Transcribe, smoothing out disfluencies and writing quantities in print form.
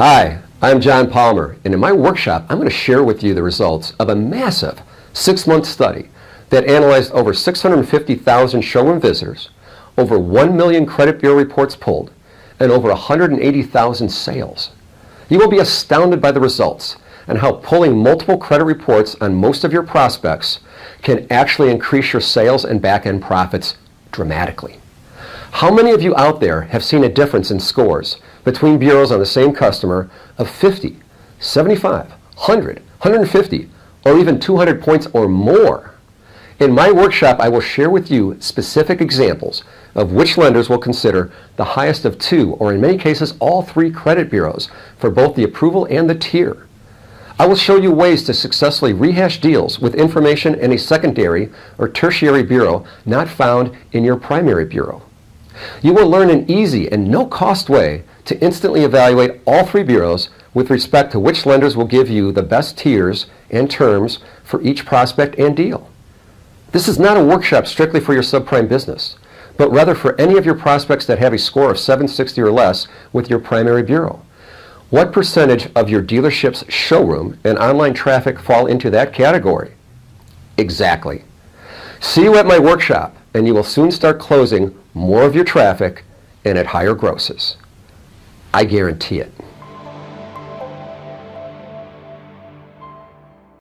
Hi, I'm John Palmer, and in my workshop, I'm going to share with you the results of a massive 6-month study that analyzed over 650,000 showroom visitors, over 1 million credit bureau reports pulled, and over 180,000 sales. You will be astounded by the results and how pulling multiple credit reports on most of your prospects can actually increase your sales and back-end profits dramatically. How many of you out there have seen a difference in scores between bureaus on the same customer of 50, 75, 100, 150, or even 200 points or more? In my workshop, I will share with you specific examples of which lenders will consider the highest of 2, or in many cases all 3 credit bureaus for both the approval and the tier. I will show you ways to successfully rehash deals with information in a secondary or tertiary bureau not found in your primary bureau. You will learn an easy and no-cost way to instantly evaluate all 3 bureaus with respect to which lenders will give you the best tiers and terms for each prospect and deal. This is not a workshop strictly for your subprime business, but rather for any of your prospects that have a score of 760 or less with your primary bureau. What percentage of your dealership's showroom and online traffic fall into that category? Exactly. See you at my workshop, and you will soon start closing more of your traffic and at higher grosses. I guarantee it.